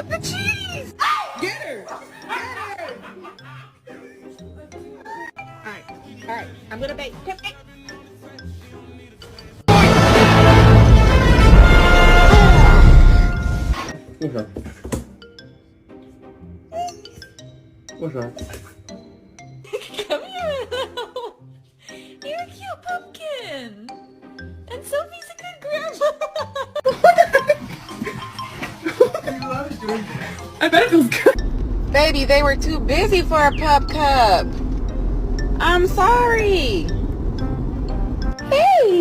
took the cheese! Get her! Get her! Alright. I'm gonna bake. Okay. What's wrong? Come here, Lil. You're a cute pumpkin. And Sophie's a good grandma. I bet it feels good. Baby, they were too busy for a pup cup. I'm sorry.